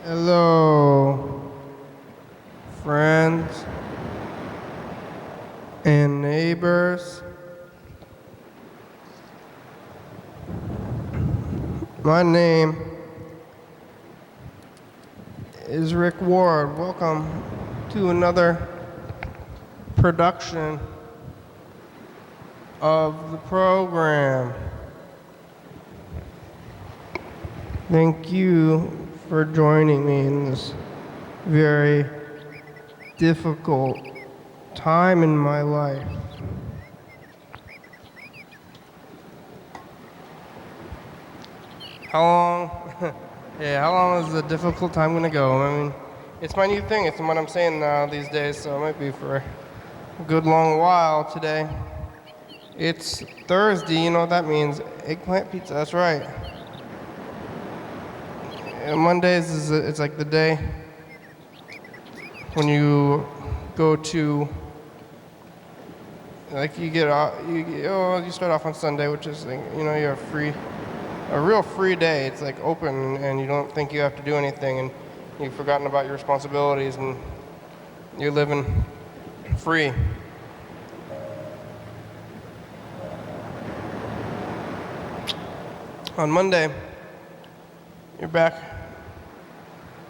Hello, friends and neighbors. My name is Rick Ward. Welcome to another production of the program. Thank you for joining me in this very difficult time in my life. How long? How long is the difficult time gonna go? I mean, it's my new thing. It's what I'm saying now these days, so it might be for a good long while today. It's Thursday. You know what that means? Eggplant pizza. That's right. Mondays it's like the day when you go to, like, you get off, you start off on Sunday, which is, you're a real free day. It's like open, and you don't think you have to do anything, and you've forgotten about your responsibilities, and you're living free. On Monday, you're back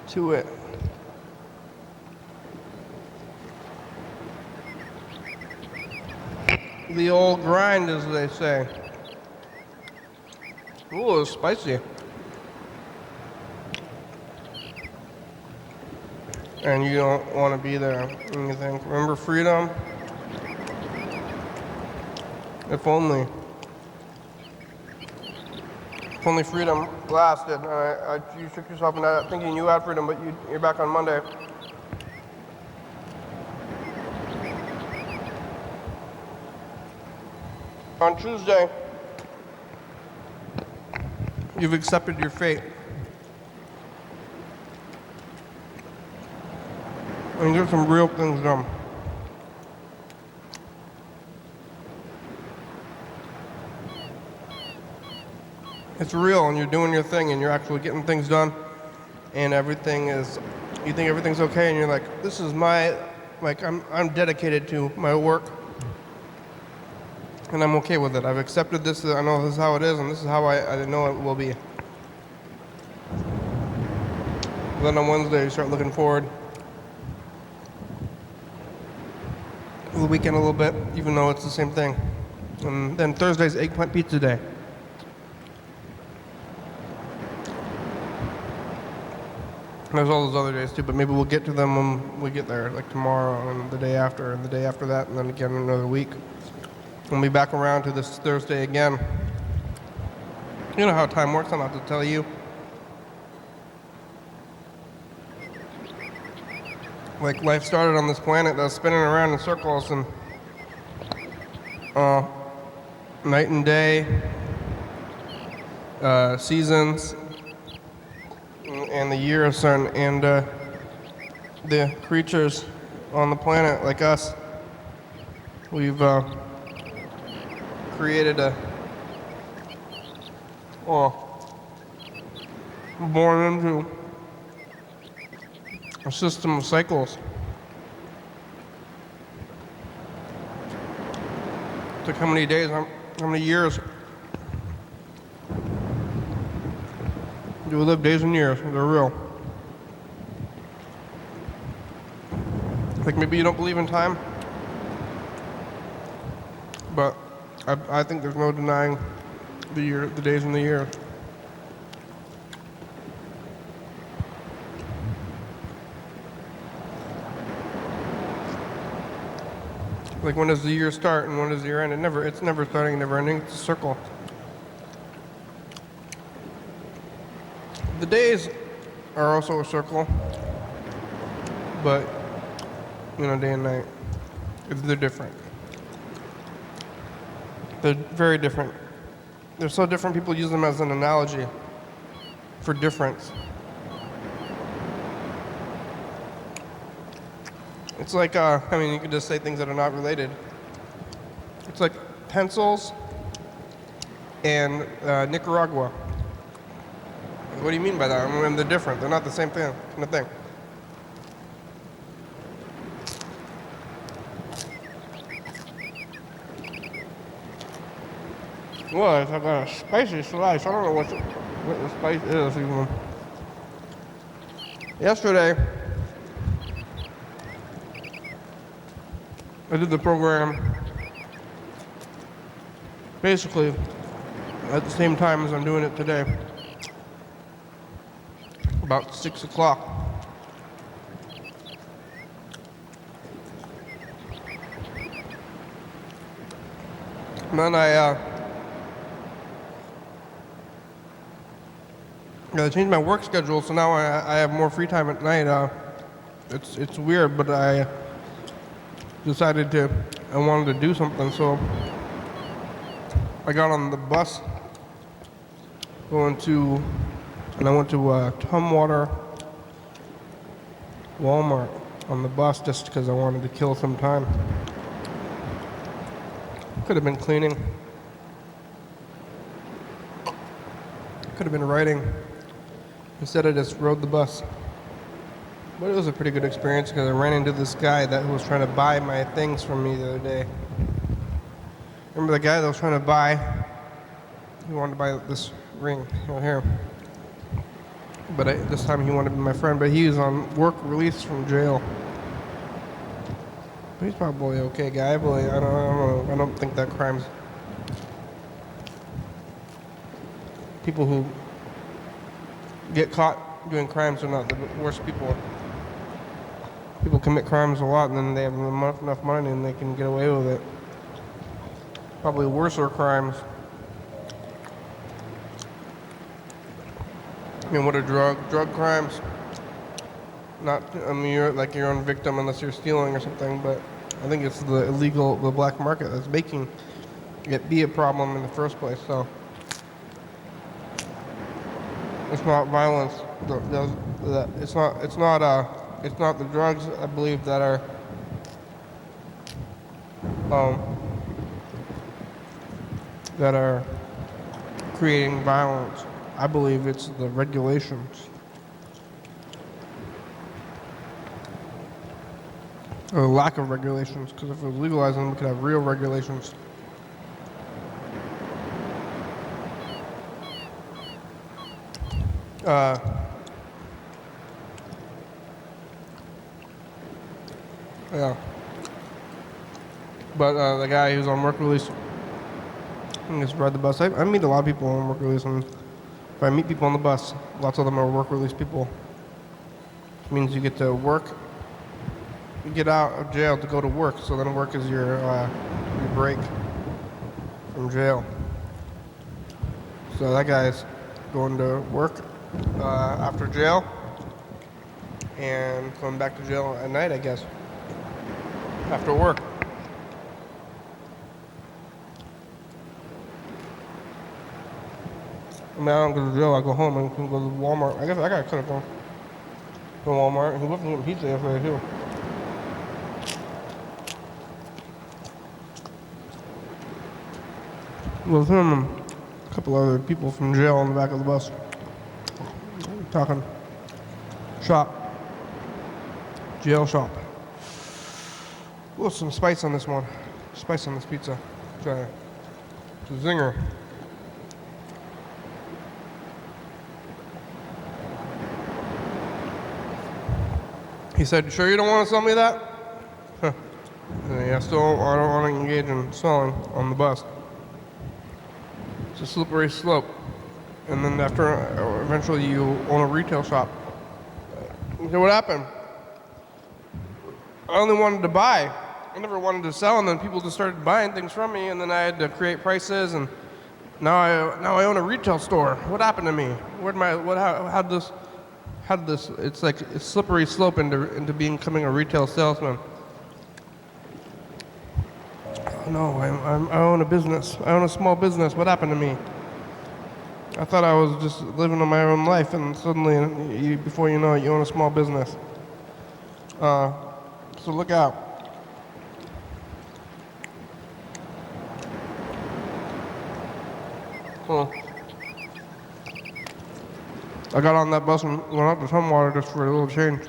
to it. The old grind, as they say. Ooh, it's spicy. And you don't want to be there. And you think, remember freedom? If only. If only freedom lasted. You shook yourself into thinking you had freedom, but you're back on Monday. On Tuesday, you've accepted your fate. And get some real things done. It's real, and you're doing your thing, and you're actually getting things done, and you think everything's okay, and you're like, this is I'm dedicated to my work, and I'm okay with it. I've accepted this, I know this is how it is, and this is how I know it will be. Then on Wednesday, you start looking forward to the weekend a little bit, even though it's the same thing. And then Thursday's eggplant pizza day. There's all those other days too, but maybe we'll get to them when we get there, like tomorrow and the day after that, and then again another week. We'll be back around to this Thursday again. You know how time works, I don't have to tell you. Like, life started on this planet that was spinning around in circles, and night and day, seasons, and the years, and the creatures on the planet like us. We've created born into a system of cycles. It's like how many days, how many years do we live? Days and years, they're real. Like, maybe you don't believe in time, but I think there's no denying the days and the years. Like, when does the year start and when does the year end? It's never starting, never ending. It's a circle. The days are also a circle, but, day and night, they're different. They're very different. They're so different, people use them as an analogy for difference. It's like, you could just say things that are not related. It's like pencils and Nicaragua. What do you mean by that? I mean, they're different. They're not the same thing. Kind of thing. Well, I got a spicy slice. I don't know what the spice is even. Yesterday, I did the program basically at the same time as I'm doing it today, about 6 o'clock. And then I changed my work schedule, so now I have more free time at night. It's weird, but I decided I wanted to do something, so I got on the bus and I went to Tumwater Walmart on the bus just because I wanted to kill some time. Could have been cleaning. Could have been writing. Instead, I just rode the bus. But it was a pretty good experience because I ran into this guy that was trying to buy my things from me the other day. Remember the guy that was trying to buy? He wanted to buy this ring right here. But this time he wanted to be my friend, but he was on work release from jail. But he's probably okay guy. I don't think that crimes. People who get caught doing crimes are not the worst people. People commit crimes a lot and then they have enough money and they can get away with it. Probably worser crimes. I mean, what are drug crimes? Not, I mean, you're like your own victim unless you're stealing or something, but I think it's the black market that's making it be a problem in the first place, so. It's not violence. It's not the drugs, I believe, that are creating violence. I believe it's the regulations. Or the lack of regulations, because if it was legalized, then we could have real regulations. Yeah. But the guy who's on work release, I just ride the bus. I meet a lot of people on work release, and if I meet people on the bus, lots of them are work release people. It means you get to work, you get out of jail to go to work, so then work is your break from jail. So that guy's going to work after jail and going back to jail at night, I guess, after work. I mean, I don't go to jail, I go home and can go to Walmart. I guess I could have gone to Walmart. He left me some pizza yesterday too. With him and a couple other people from jail on the back of the bus. Talking shop. Jail shop. Ooh, some spice on this one. Spice on this pizza. It's a zinger. He said, "Sure you don't want to sell me that?" Huh. Yeah, I don't want to engage in selling on the bus. It's a slippery slope. And then eventually you own a retail shop. So what happened? I only wanted to buy. I never wanted to sell, and then people just started buying things from me, and then I had to create prices, and now I own a retail store. What happened to me? How did this? It's like a slippery slope into becoming a retail salesman. Oh no, I own a business. I own a small business. What happened to me? I thought I was just living on my own life, and suddenly, before you know it, you own a small business. So look out. Cool. I got on that bus and went out to Tumwater just for a little change.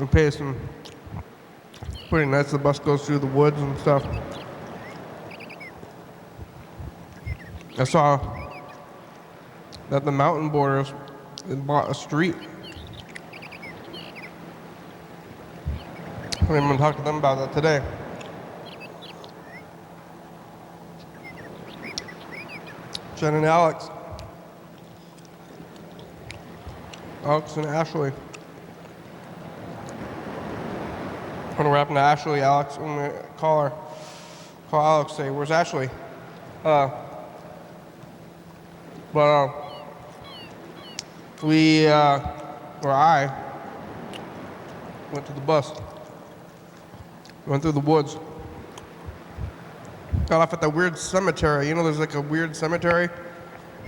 And pay some pretty nice. The bus goes through the woods and stuff. I saw that the mountain borders bought a street. I'm going to talk to them about that today. Jen and Alex. Alex and Ashley. I'm gonna wrap into Ashley. Alex, I'm gonna call her. Call Alex, say, where's Ashley? I went to the bus. Went through the woods. Got off at that weird cemetery. You know, there's like a weird cemetery,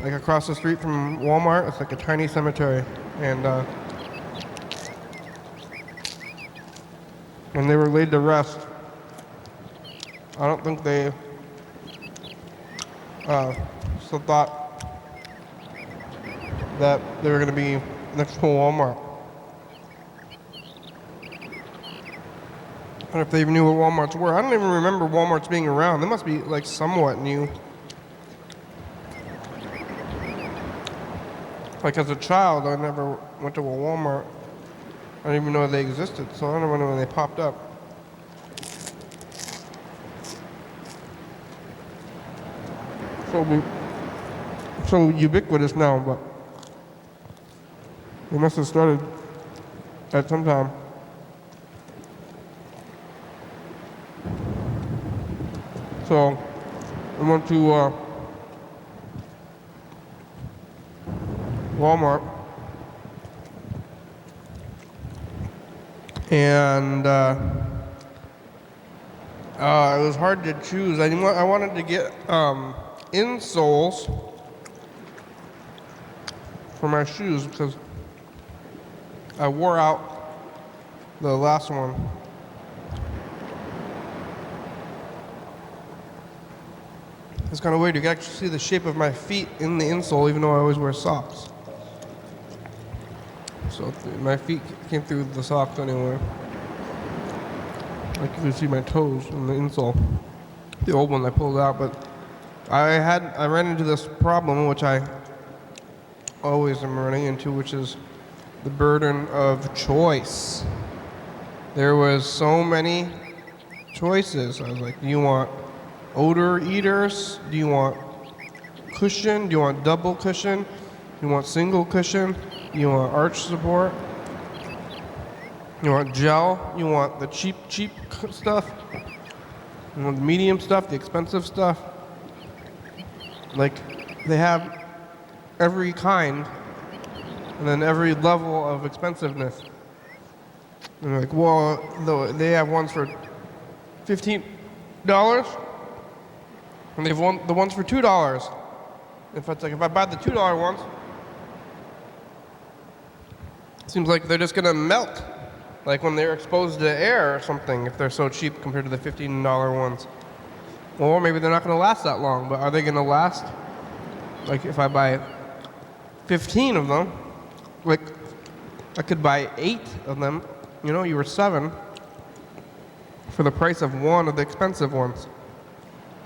like across the street from Walmart. It's like a tiny cemetery, and they were laid to rest. I don't think they still thought that they were going to be next to Walmart. I don't know if they even knew what Walmarts were. I don't even remember Walmarts being around. They must be like somewhat new. Like as a child, I never went to a Walmart. I didn't even know they existed, so I don't know when they popped up. So ubiquitous now, but they must have started at some time. So I went to Walmart, and it was hard to choose. I wanted to get insoles for my shoes because I wore out the last one. It's kind of weird. You can actually see the shape of my feet in the insole, even though I always wear socks. So my feet came through the socks anyway. Like you can see my toes in the insole. The old one I pulled out, but I ran into this problem, which I always am running into, which is the burden of choice. There was so many choices. I was like, do you want odor eaters? Do you want cushion? Do you want double cushion? Do you want single cushion? Do you want arch support? You want gel? You want the cheap stuff? You want the medium stuff, the expensive stuff? Like, they have every kind and then every level of expensiveness. And they're like, well, they have ones for $15 and they've won the ones for $2. If I buy the $2 ones, it seems like they're just gonna melt, like when they're exposed to air or something, if they're so cheap compared to the $15 ones. Or maybe they're not gonna last that long, but are they gonna last? Like if I buy 15 of them, like I could buy 8 of them, you know, you were 7 for the price of one of the expensive ones.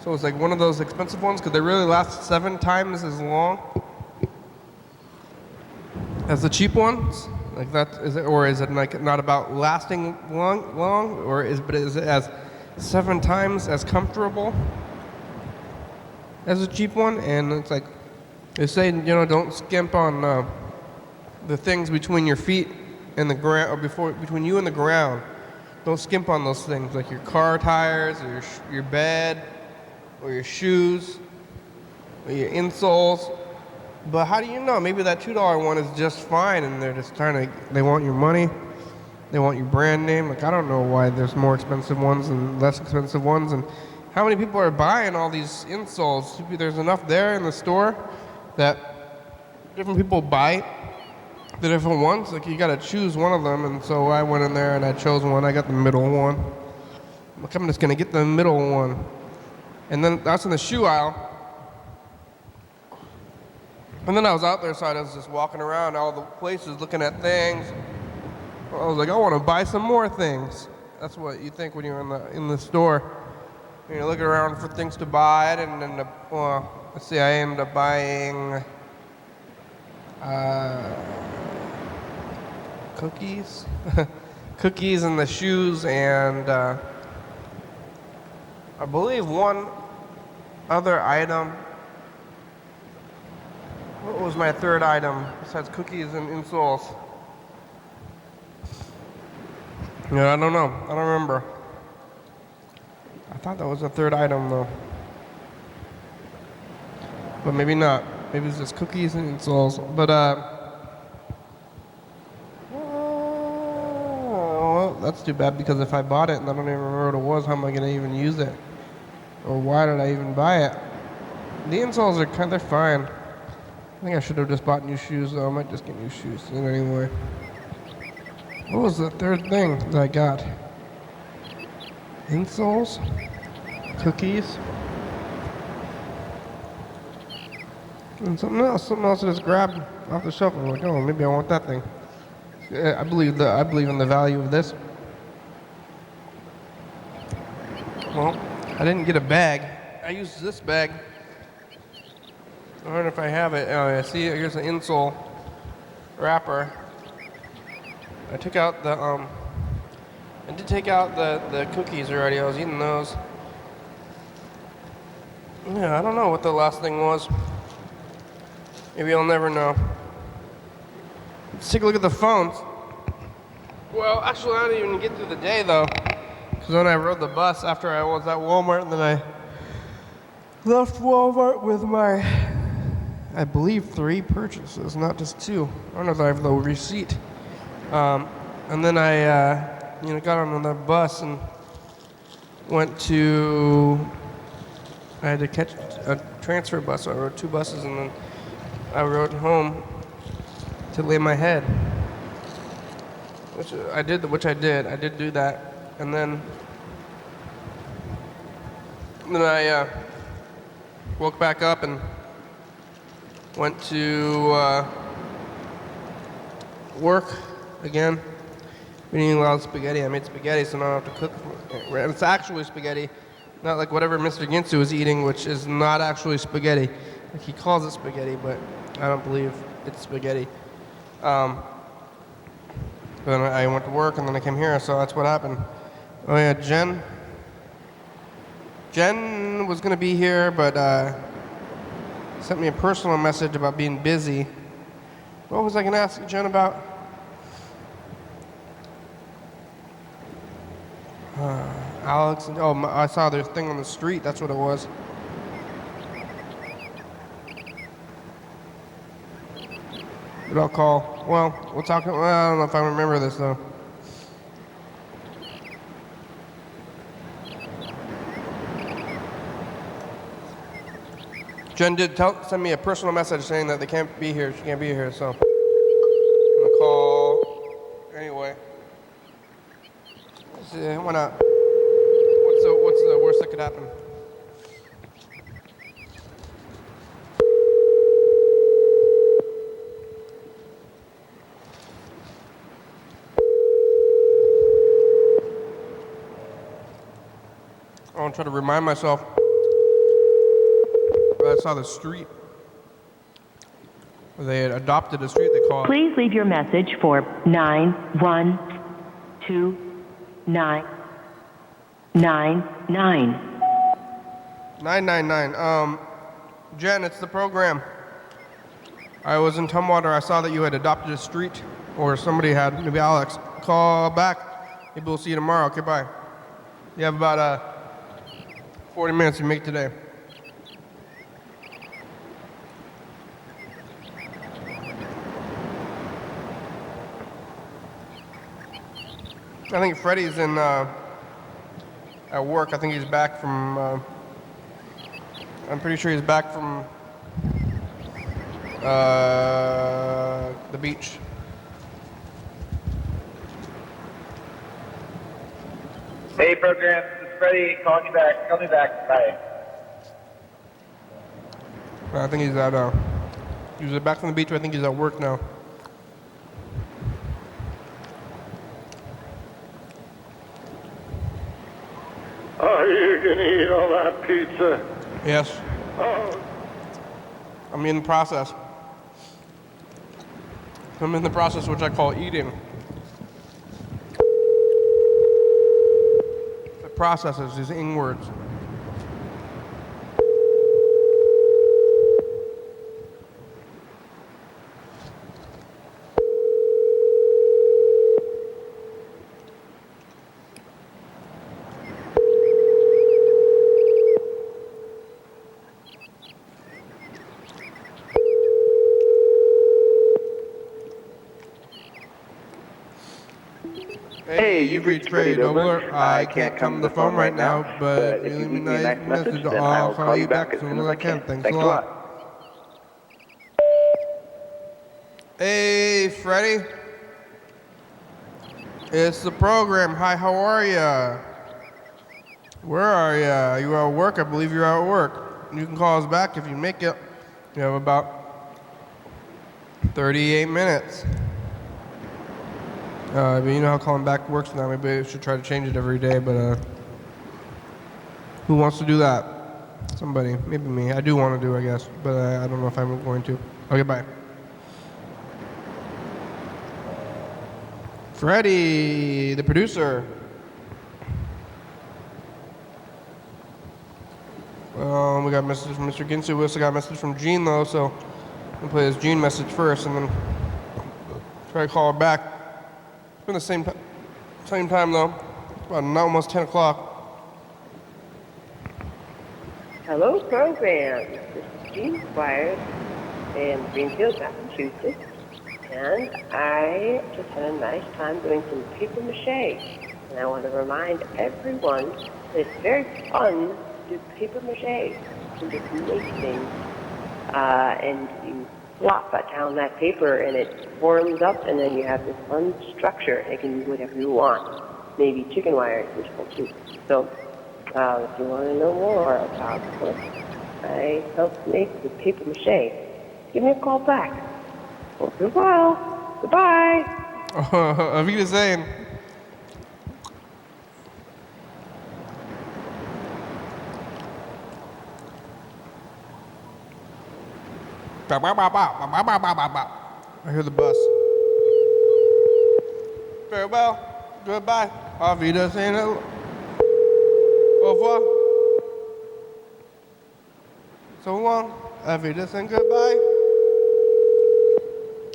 So it's like one of those expensive ones, could they really last 7 times as long as the cheap ones? Like that, is it, or is it like not about lasting long, or is it as 7 times as comfortable as a cheap one? And it's like, they say, you know, don't skimp on the things between your feet and the ground, or between you and the ground. Don't skimp on those things, like your car tires, or your bed, or your shoes, or your insoles. But how do you know? Maybe that $2 one is just fine, and they're just they want your money, they want your brand name. Like, I don't know why there's more expensive ones and less expensive ones, and how many people are buying all these insoles. There's enough there in the store that different people buy the different ones. Like, you gotta choose one of them, and so I went in there and I chose one. I got the middle one. Like, I'm just gonna get the middle one. And then that's in the shoe aisle. And then I was out there, so I was just walking around all the places looking at things. I was like, I want to buy some more things. That's what you think when you're in the store. You're looking around for things to buy, and then let's see, I ended up buying cookies, cookies and the shoes, and I believe one other item. What was my third item besides cookies and insoles? Yeah, I don't know. I don't remember. I thought that was the third item though. But maybe not. Maybe it's just cookies and insoles. But well, that's too bad, because if I bought it and I don't even remember what it was, how am I gonna even use it? Or why did I even buy it? The insoles are they're fine. I think I should have just bought new shoes though. I might just get new shoes anyway. What was the third thing that I got? Insoles? Cookies? And something else I just grabbed off the shelf. I'm like, oh, maybe I want that thing. I believe in the value of this. Well, I didn't get a bag. I used this bag. I wonder if I have it. Oh yeah, see, here's an insole wrapper. I took out the I did take out the cookies already. I was eating those. Yeah, I don't know what the last thing was. Maybe I'll never know. Let's take a look at the phones. Well, actually, I didn't even get through the day though, because then I rode the bus after I was at Walmart, and then I left Walmart with my, I believe, 3 purchases, not just 2. I don't know if I have the receipt. And then I, got on the bus and went to. I had to catch a transfer bus, so I rode 2 buses, and then I rode home to lay my head. Which I did. I did do that, and then I woke back up and went to work again. Been eating a lot of spaghetti. I made spaghetti, so now I have to cook. And it's actually spaghetti, not like whatever Mr. Ginsu is eating, which is not actually spaghetti. Like, he calls it spaghetti, but I don't believe it's spaghetti. Then I went to work, and then I came here, so that's what happened. Oh yeah, Jen was gonna be here, but sent me a personal message about being busy. What was I gonna ask Jen about? Alex, and I saw their thing on the street, that's what it was. But I'll call. Well, we'll talk. Well, I don't know if I remember this though. Jen did send me a personal message saying that they can't be here. She can't be here, so I'm gonna call anyway. Let's see, why not? What's the worst that could happen? I want to try to remind myself that I saw the street. They had adopted a street they call it. Please leave your message for 9129999. 999. Jen, it's the program. I was in Tumwater. I saw that you had adopted a street, or somebody had, maybe Alex. Call back. Maybe we'll see you tomorrow. Okay, bye. You have about 40 minutes to make today. I think Freddie's in at work. I think he's back from. I'm pretty sure he's back from the beach. Hey, program. This is Freddie calling you back. Call me back. Bye. I think he's at He's back from the beach. I think he's at work now. Are you gonna eat all that pizza? Yes. Oh, I'm in the process. I'm in the process which I call eating. The processes, these ing words. Hey, you've reached Freddie Dobler. I can't come to the phone right now, but if you leave me a nice message, I'll call you back as soon as I can. Thanks a lot. Hey, Freddie. It's the program. Hi, how are ya? Where are ya? You at work? I believe you're at work. You can call us back if you make it. You have about 38 minutes. But you know how calling back works now. Maybe I should try to change it every day, but who wants to do that? Somebody. Maybe me. I do want to do, I guess, but I don't know if I'm going to. Okay, bye. Freddie, the producer. We got a message from Mr. Ginsu. We also got a message from Gene, though, so we'll play this Gene message first and then try to call her back. It's been the same time, though. About now almost 10 o'clock. Hello, program. This is Jean Squires in Greenfield, Massachusetts, and I just had a nice time doing some paper mache. And I want to remind everyone that it's very fun to do paper mache. You can just make things, and you flop it down that paper, and it forms up, and then you have this fun structure. It can be whatever you want. Maybe chicken wire is useful too. So, if you want to know more about what I help make with paper mache, give me a call back. Hope you're well. Goodbye. Auf Wiedersehen. I hear the bus. Farewell. Goodbye. Auf Wiedersehen. Au revoir. So long. Auf Wiedersehen. Goodbye.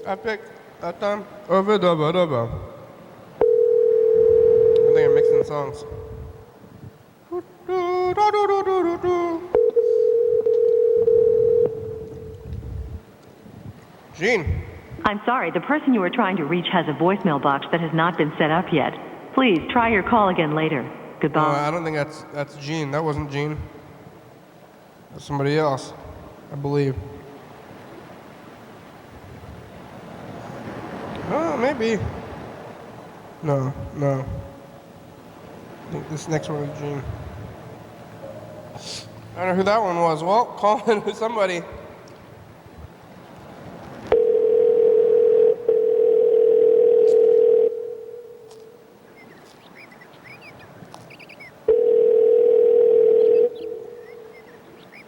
I picked that time. Over double double. I think I'm mixing songs. Gene. I'm sorry, the person you are trying to reach has a voicemail box that has not been set up yet. Please try your call again later. Goodbye. I don't think that's Gene. That wasn't Gene. That's somebody else, I believe. Oh, maybe. No. I think this next one is Gene. I don't know who that one was. Well, call in somebody.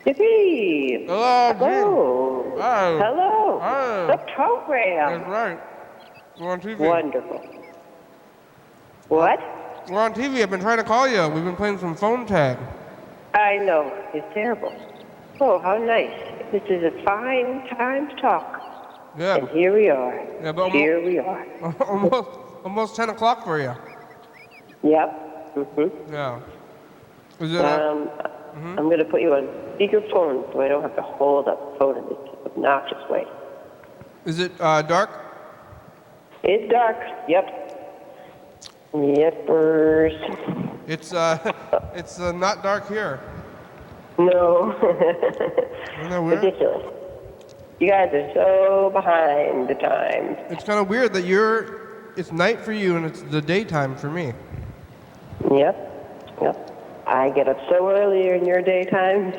Yippee! Hello, Gene. Hello. Hi. Hello. Hi. The program. That's right. We're on TV. Wonderful. What? We're on TV. I've been trying to call you. We've been playing some phone tag. I know. It's terrible. Oh, how nice. This is a fine time to talk. Yeah. And here we are. Yeah, but Here we are. almost 10 o'clock for you. Yep. Mm-hmm. Yeah. Is it? I'm going to put you on speakerphone so I don't have to hold up the phone in this obnoxious way. Is it dark? It's dark. Yep. Yepers. It's not dark here. No. Isn't that weird? Ridiculous. You guys are so behind the times. It's kind of weird that it's night for you and it's the daytime for me. Yep. I get up so early in your daytimes.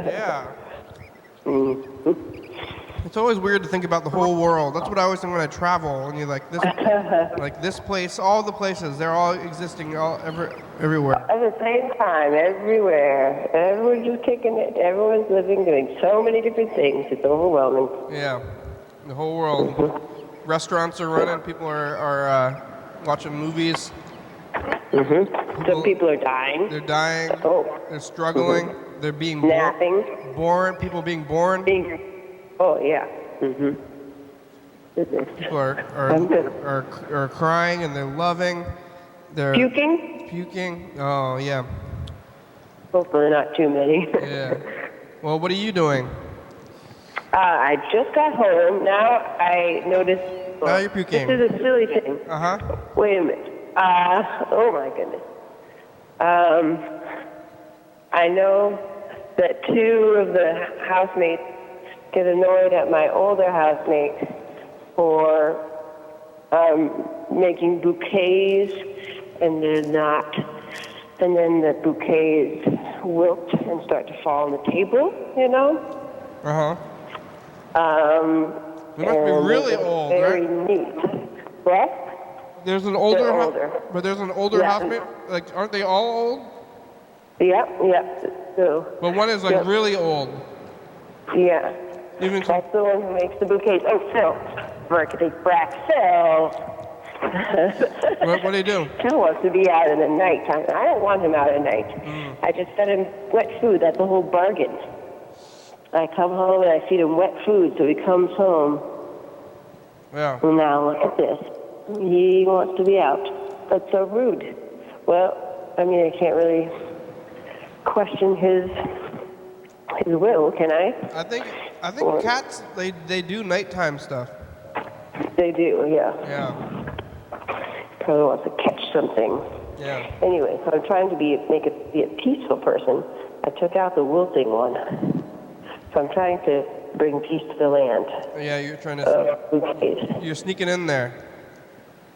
Yeah. Mm-hmm. It's always weird to think about the whole world. That's what I always think when I travel. And you're like this place, all the places, they're all existing everywhere. At the same time, everywhere. Everyone's just kicking it. Everyone's living, doing so many different things. It's overwhelming. Yeah, the whole world. Restaurants are running. People are watching movies. Some people are dying. They're dying. Oh. They're struggling. They're being Napping. born. People being born. Oh, yeah. People are crying and they're loving. They're Puking? Oh, yeah. Hopefully not too many. Yeah. Well, what are you doing? I just got home. Now I noticed... Now you're puking. This is a silly thing. Uh-huh. Wait a minute. Oh, my goodness. I know that two of the housemates get annoyed at my older housemate for making bouquets, and they're not. And then the bouquets wilt and start to fall on the table, you know? Uh-huh. They must be really old, very right? Neat. What? There's an older, They're older. But there's an older Yeah. housemate. Like, aren't they all old? Yep. So, But one is like Yep. really old. yeah. Even some, That's the one who makes the bouquets. Oh, Phil. Verkity Brack. Phil. what do you do? Phil wants to be out in the night. I don't want him out at night. I just fed him wet food. That's the whole bargain. I come home and I feed him wet food, so he comes home. Yeah. Now look at this. He wants to be out. That's so rude. Well, I mean, I can't really question his will, can I? I think cats they do nighttime stuff. They do, yeah. Yeah. Probably wants to catch something. Yeah. Anyway, so I'm trying to be a peaceful person. I took out the wilting one. So I'm trying to bring peace to the land. Yeah, you're trying to. Bouquets. You're sneaking in there.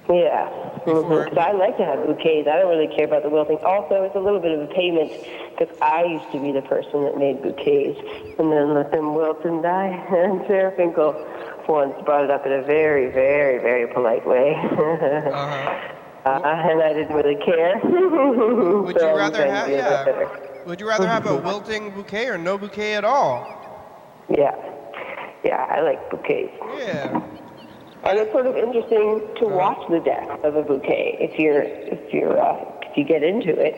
Yeah. Before- Because I like to have bouquets. I don't really care about the wilting. Also, it's a little bit of a payment because I used to be the person that made bouquets and then let them wilt and die. And Sarah Finkel once brought it up in a very, very, very polite way. And I didn't really care. Would So you I'm rather trying to have do a bit better. Would you rather have a wilting bouquet or no bouquet at all? Yeah. Yeah, I like bouquets. Yeah. And it's sort of interesting to watch the death of a bouquet if you get into it.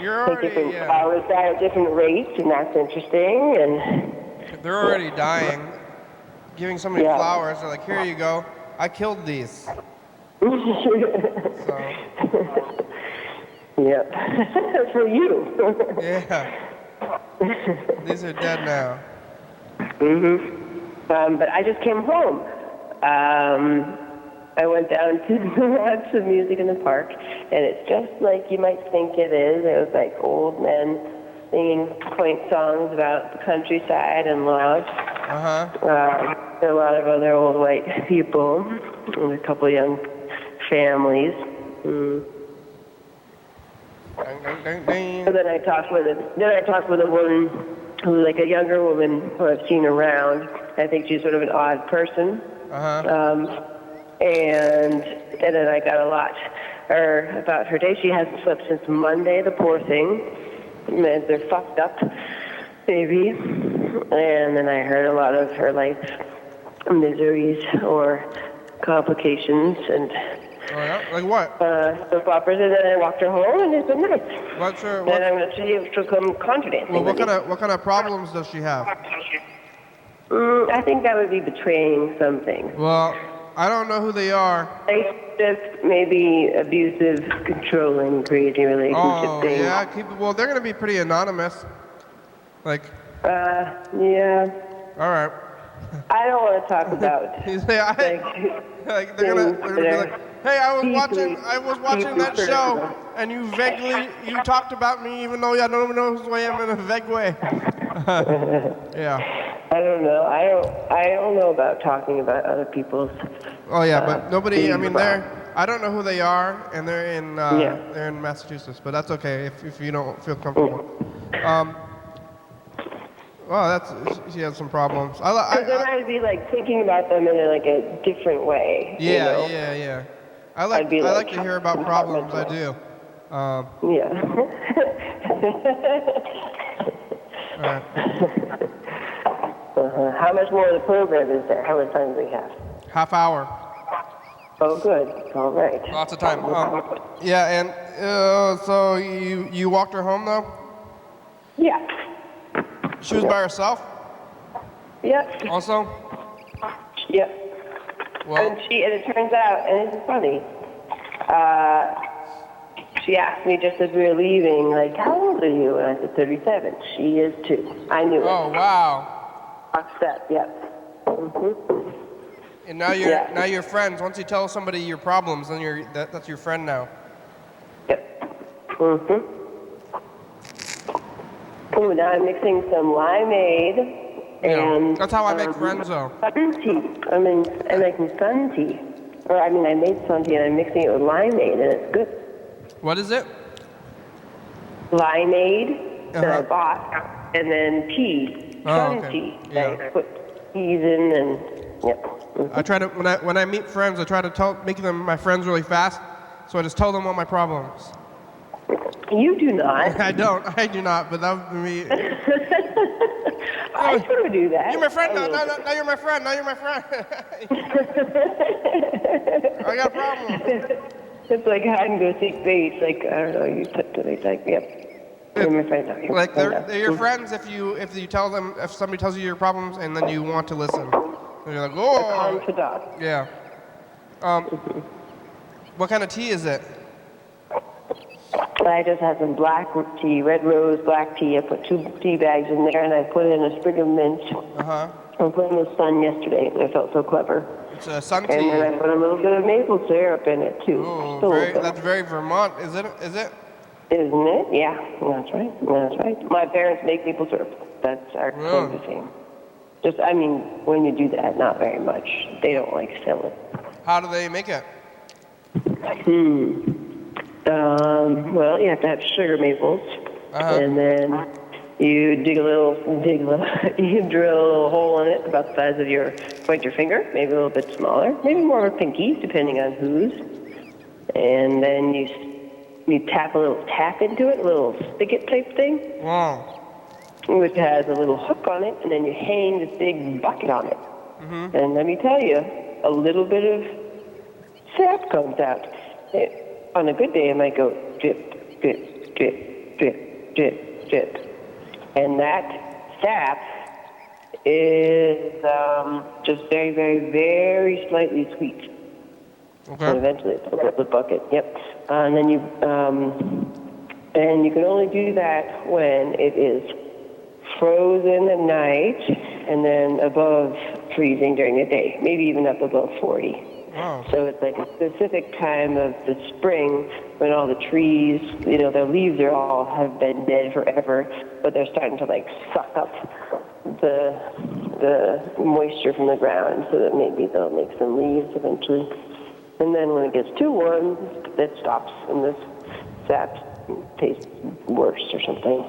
You're Like already different flowers die at different rates, and that's interesting. And They're already dying. Giving somebody Yeah. flowers, they're like, here you go. I killed these. So yep, for you. yeah. These are dead now. But I just came home. I went down to watch some music in the park, and it's just like you might think it is. It was like old men singing quaint songs about the countryside and loud. A lot of other old white people and a couple young families. Ding, ding, ding. So then I talked with a woman who's like a younger woman who I've seen around. I think she's sort of an odd person. And then I got a lot about her day. She hasn't slept since Monday, the poor thing. They're fucked up, maybe. And then I heard a lot of her life miseries or complications and Oh yeah? Like what? soap operas. And then I walked her home, and it's been nice. What's her? Then I'm going to see if she'll come contra dancing. Well, with me. what kind of problems does she have? I think that would be betraying something. Well, I don't know who they are. Just maybe abusive, controlling, crazy relationship Oh thing. yeah, well they're gonna be pretty anonymous. Like, Yeah. all right. I don't want to talk about. You say, like they're gonna be like, hey, I was watching that show, and you talked about me, even though I don't even know who I am in a vague way. Yeah. I don't know. I don't know about talking about other people's. Oh yeah, but nobody. I mean, feedback. I don't know who they are, and they're in they're in Massachusetts, but that's okay if you don't feel comfortable. Oh, she has some problems. Because then I'd be like thinking about them in like a different way. Yeah, you know? yeah. I I'd be like to hear about problems. I do. Yeah. All right. How much more of the program is there? How much time do we have? Half hour. Oh, good. All right. Lots of time. Yeah, and so you walked her home though? Yeah. She was by herself? Yep. Also? Yep. Well, And it turns out, and it's funny, she asked me just as we were leaving, like, how old are you? And I said, 37. She is too. I knew it. oh wow. Upset, yep. And now you're friends. Once you tell somebody your problems, then that's your friend now. Yep. Oh, now I'm mixing some limeade and That's how I make friends though. sun tea. I'm making sun tea. I made sun tea and I'm mixing it with limeade and it's good. What is it? Limeade that I bought, and then tea, sun tea. Yeah. I put teas in and yep. I try to when I meet friends, I try to make them my friends really fast. So I just tell them all my problems. You do not. I do not, but that would be me. I sort of do that. You're my friend. Now you're my friend. Now you're my friend. I got a problem. It's like hide and go seek bait. Like, I don't know, you put the bait, like, yep. You're my friend now. Like they're your friends if you tell them, if somebody tells you your problems and then you want to listen. And you're like, oh. Confidant. Yeah. What kind of tea is it? I just had some black tea, red rose black tea. I put 2 tea bags in there and I put in a sprig of mint. I put in the sun yesterday and I felt so clever. It's a sun tea. And then I put a little bit of maple syrup in it too. Oh, that's very Vermont, is it? Isn't it? Yeah, that's right. My parents make maple syrup. That's our claim to fame. Just, when you do that, not very much. They don't like sell it. How do they make it? Well, you have to have sugar maples, and then you you drill a little hole in it about the size of your finger, maybe a little bit smaller, maybe more of a pinky, depending on whose. And then you tap a little tap into it, a little spigot type thing. Wow. Which has a little hook on it, and then you hang this big bucket on it. And let me tell you, a little bit of sap comes out. On a good day, it might go drip, drip, drip, drip, drip, drip. And that sap is just very, very, very slightly sweet. Okay. And eventually it fills up the bucket. Yep. And then you can only do that when it is frozen at night and then above freezing during the day, maybe even up above 40. Wow. So it's like a specific time of the spring when all the trees, their leaves have been dead forever, but they're starting to suck up the moisture from the ground so that maybe they'll make some leaves eventually. And then when it gets too warm, it stops and the sap tastes worse or something.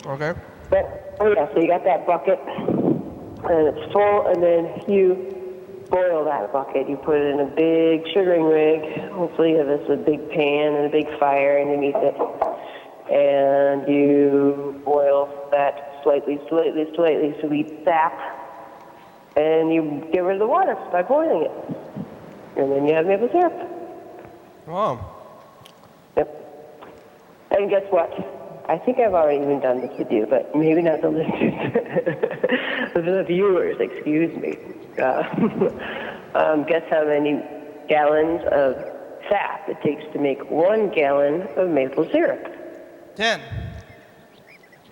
Okay. But, so you got that bucket and it's full, and then you boil that bucket. You put it in a big sugaring rig. Hopefully you have a big pan and a big fire underneath it. And you boil that slightly sweet sap. And you get rid of the water by boiling it. And then you have maple syrup. Wow. Yep. And guess what? I think I've already even done this with you, but maybe not the listeners. The viewers, excuse me. Guess how many gallons of sap it takes to make 1 gallon of maple syrup? 10.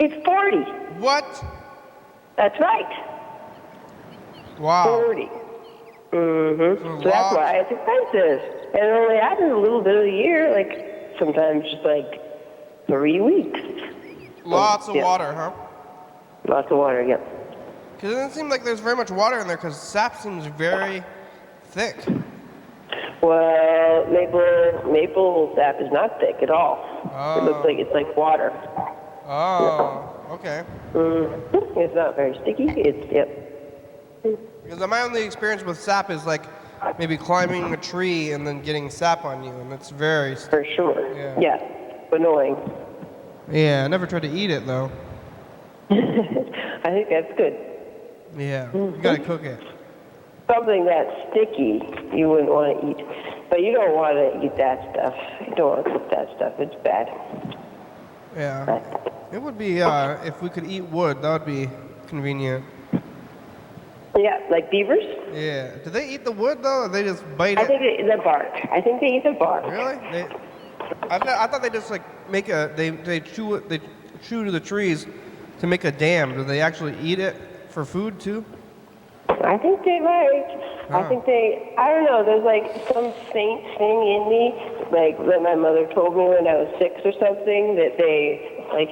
It's 40. What? That's right. Wow. 40. So that's why it's expensive. And it only happens a little bit of the year, sometimes just 3 weeks. Lots of water, huh? Lots of water, yep. Because it doesn't seem like there's very much water in there because sap seems very thick. Well, maple sap is not thick at all. Oh. It looks like it's like water. Oh, okay. It's not very sticky. It's, yep. Because my only experience with sap is like maybe climbing a tree and then getting sap on you, and it's very. For sure. Yeah. Yeah. Annoying. Yeah, I never tried to eat it though. I think that's good. Yeah, you gotta cook it. Something that's sticky, you wouldn't want to eat. But you don't want to eat that stuff. You don't want to cook that stuff. It's bad. Yeah. It would be, if we could eat wood, that would be convenient. Yeah, like beavers? Yeah. Do they eat the wood though, or they just bite I it? think they eat the bark. I think they eat the bark. Really? I thought they just like make they chew to the trees to make a dam. Do they actually eat it for food too? I think they might. I think I don't know, there's like some faint thing in me, like that my mother told me when I was 6 or something, that they, like,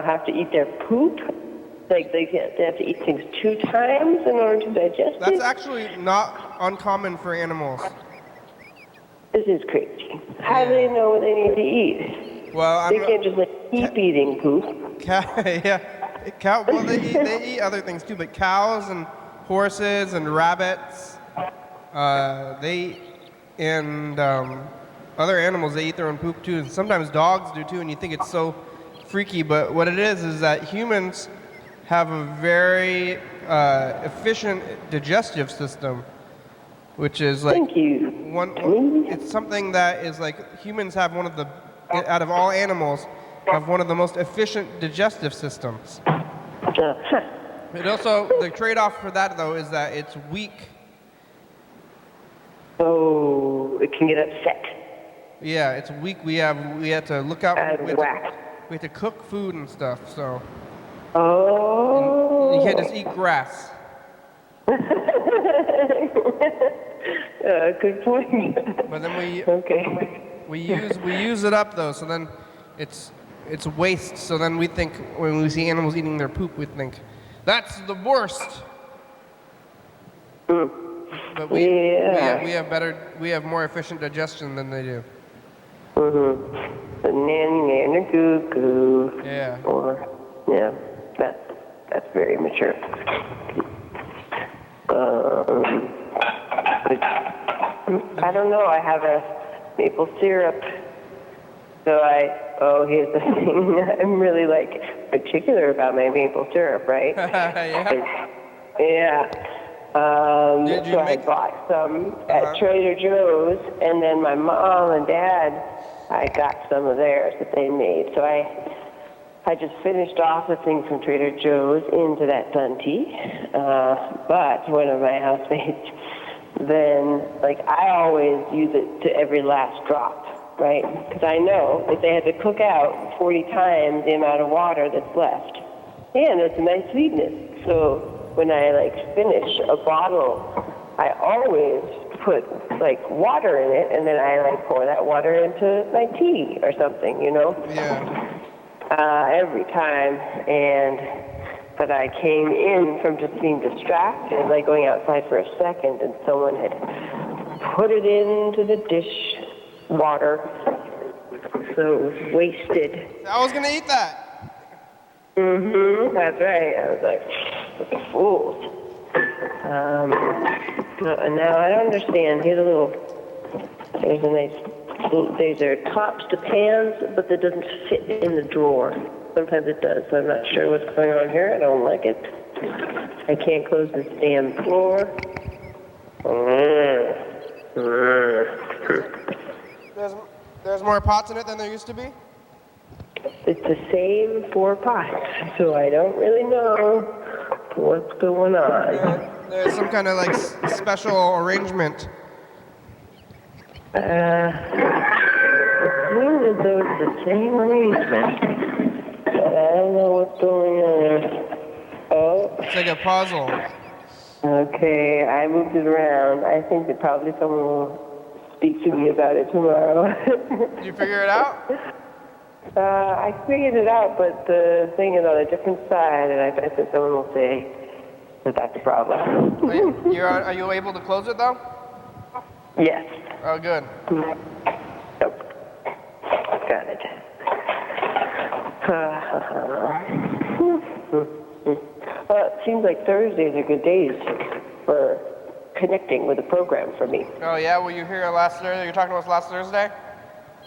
have to eat their poop. Like, they have to eat things 2 times in order to digest That's it. actually not uncommon for animals. This is crazy. How do they know what they need to eat? Well, They can't just, like, keep eating poop. Well, they eat other things too, but cows and horses and rabbits, and other animals, they eat their own poop too, and sometimes dogs do too, and you think it's so freaky, but what it is that humans have a very efficient digestive system, which is like Thank you. it's something that is like humans have one of the, out of all animals, have one of the most efficient digestive systems. It also, the trade-off for that though is that it's weak. Oh, it can get upset. Yeah, it's weak. We have to look out. Out of whack. We have to cook food and stuff. So Oh. and you can't just eat grass. Good point. But then Okay. we use it up though. So then it's waste. So then we think when we see animals eating their poop, we think that's the worst. But we have more efficient digestion than they do. The nanny goo goo. Yeah. Or that's very mature. I don't know. I have a maple syrup. So here's the thing. I'm really like particular about my maple syrup, right? Yeah. Yeah. Did you So I make- bought some at Trader Joe's, and then my mom and dad, I got some of theirs that they made. So I just finished off the thing from Trader Joe's into that Dundee. But one of my housemates, then, like, I always use it to every last drop, right? Because I know if they had to cook out 40 times the amount of water that's left. And it's a nice sweetness. So when I, like, finish a bottle, I always put, like, water in it, and then I, like, pour that water into my tea or something, you know? Yeah. Every time, but I came in from just being distracted, like going outside for a second, and someone had put it into the dish water, so it was wasted. I was gonna eat that. That's right. I was like, fools. And now I don't understand. Here's there's a nice, these are tops to pans, but that doesn't fit in the drawer. Sometimes it does, so I'm not sure what's going on here. I don't like it. I can't close this damn drawer. There's more pots in it than there used to be? It's the same 4 pots, so I don't really know what's going on. There's some kind of like special arrangement. It seems as though it's the same arrangement, but I don't know what's going on. Oh, It's like a puzzle. okay, I moved it around. I think that probably someone will speak to me about it tomorrow. Did you figure it out? I figured it out, but the thing is on a different side, and I bet that someone will say that that's a problem. Are you able to close it though? Yes. Oh, good. Nope. Got it. It seems like Thursdays are good days for connecting with the program for me. Oh yeah, were you here last Thursday? You're talking to us last Thursday?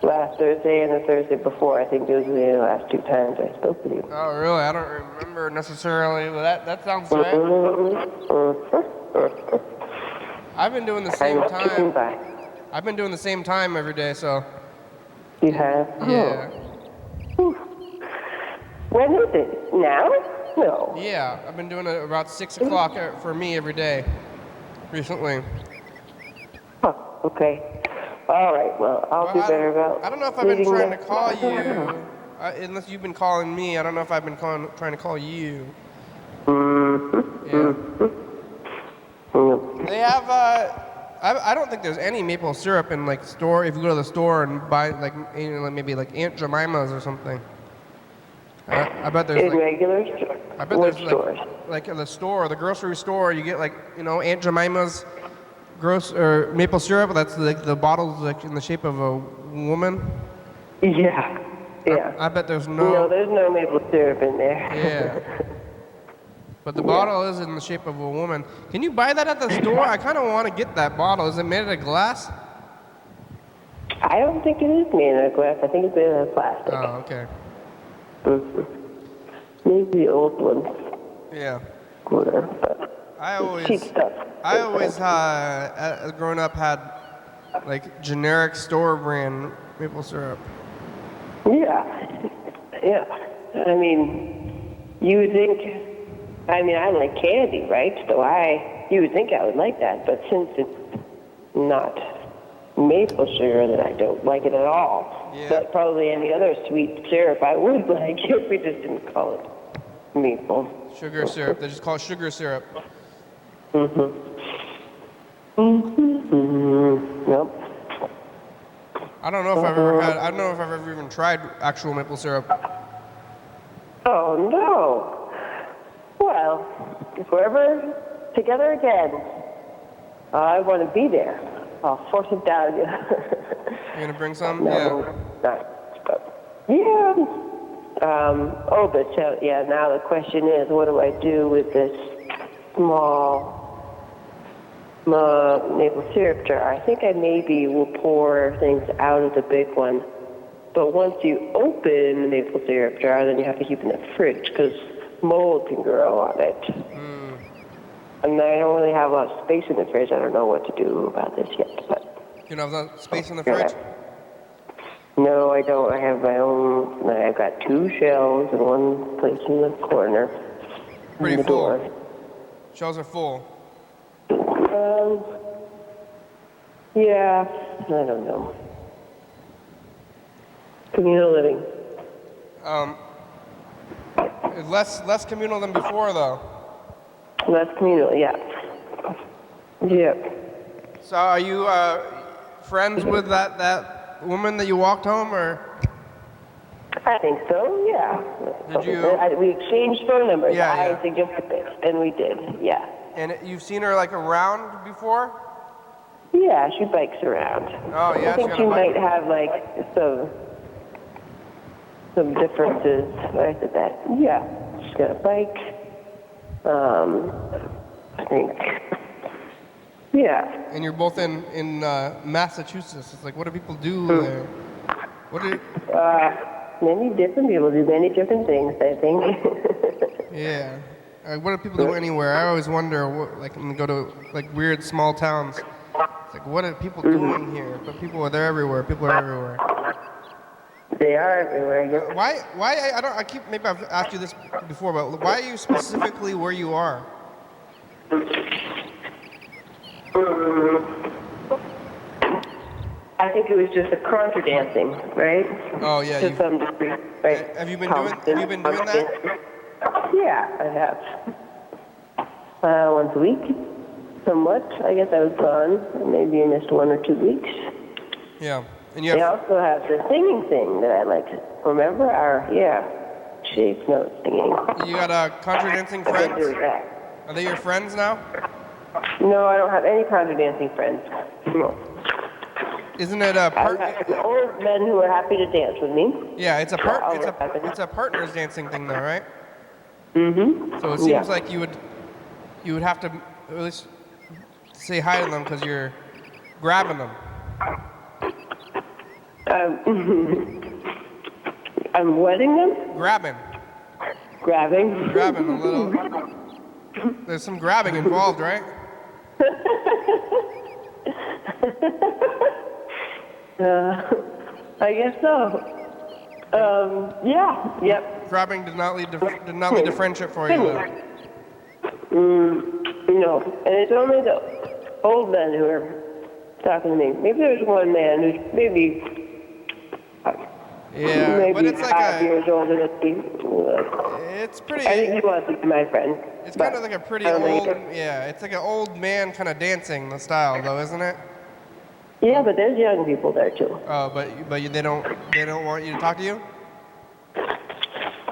Last Thursday and the Thursday before, I think those were the last 2 times I spoke with you. Oh really? I don't remember necessarily. That sounds right. I've been doing the same I'm kicking time. by. I've been doing the same time every day, so You have? yeah. Oh. When is it? Now? No. Yeah, I've been doing it about 6 o'clock for me every day recently. Huh, okay. All right, well, I'll do better about I don't know if I've been reading trying to that. call you, unless you've been calling me. I don't know if I've been trying to call you. Yeah. They have, I don't think there's any maple syrup in like store. If you go to the store and buy like, maybe like Aunt Jemima's or something. I bet there's In like, regular stores? I bet Which there's stores? like in the store, the grocery store, you get like, Aunt Jemima's maple syrup. That's like the bottle's like in the shape of a woman. Yeah. Yeah. I bet there's No, there's no maple syrup in there. Yeah. But the bottle is in the shape of a woman. Can you buy that at the store? I kind of want to get that bottle. Is it made out of glass? I don't think it is made out of glass. I think it's made out of plastic. Oh, okay. Maybe the old one. Yeah. Whatever. But cheap stuff. I always, growing up, had like generic store brand maple syrup. Yeah. Yeah. I mean, you would think, I like candy, right? So you would think I would like that, but since it's not maple sugar, then I don't like it at all. Yeah. But probably any other sweet syrup I would like if we just didn't call it maple. Sugar syrup. They just call it sugar syrup. Nope. I don't know if I don't know if I've ever even tried actual maple syrup. Oh, no. Well, if we're ever together again, I want to be there. I'll force it down you. You gonna bring some? No, Yeah. not, but, yeah. Now the question is, what do I do with this small maple syrup jar? I think I maybe will pour things out of the big one. But once you open the maple syrup jar, then you have to keep it in the fridge because mold can grow on it. And I don't really have a lot of space in the fridge. I don't know what to do about this yet. But You don't have that space in the fridge? no, I don't. I have my own. I've got 2 shelves and one place in the corner. Pretty in the full. door. Shelves are full. Yeah, I don't know. Communal living. Less communal than before, though. Less communal, yeah. Yeah. So, are you friends with that woman that you walked home, or? I think so, yeah. Did you- We exchanged phone numbers. Yeah, I yeah. suggested this, and we did, yeah. And you've seen her like around before? Yeah, she bikes around. Oh yeah, I think got she a bike. might have like some differences. I said that. Yeah, she's got a bike. I think. Yeah. And you're both in Massachusetts. It's like, what do people do there? What do? Many different people do many different things, I think. Yeah. What do people do anywhere? I always wonder, when they go to like weird small towns. It's like, what are people doing here? But people are there everywhere. People are everywhere. They are everywhere. Yeah. Why? Maybe I've asked you this before, but why are you specifically where you are? I think it was just a contra dancing, right? Oh yeah. To some degree, right? Have you been doing that? Yeah, I have. Once a week, somewhat. I guess I was gone. Maybe I missed 1 or 2 weeks. Yeah. And you They have, also have the singing thing that I like. Remember shapes note singing. you got contra dancing I can do friends? that. Are they your friends now? No, I don't have any contra dancing friends. No. Isn't it a I part? have old men who are happy to dance with me. Yeah, it's a I'll part. let that happen. It's a partners dancing thing, though, right? Mm-hmm. So it seems like you would have to at least say hi to them because you're grabbing them. I'm wetting them? Grabbing Grabbing. a little. There's some grabbing involved, right? I guess so. Yeah, yep. Grabbing did not lead to friendship for you, though. No, and it's only the old men who are talking to me. Maybe there's one man who's maybe Yeah, but it's like 5 years older than me. It's pretty. I think he wants to be my friend. It's kind of like a pretty old. Yeah, it's like an old man kind of dancing the style, though, isn't it? Yeah, but there's young people there too. Oh, but they don't want you to talk to you?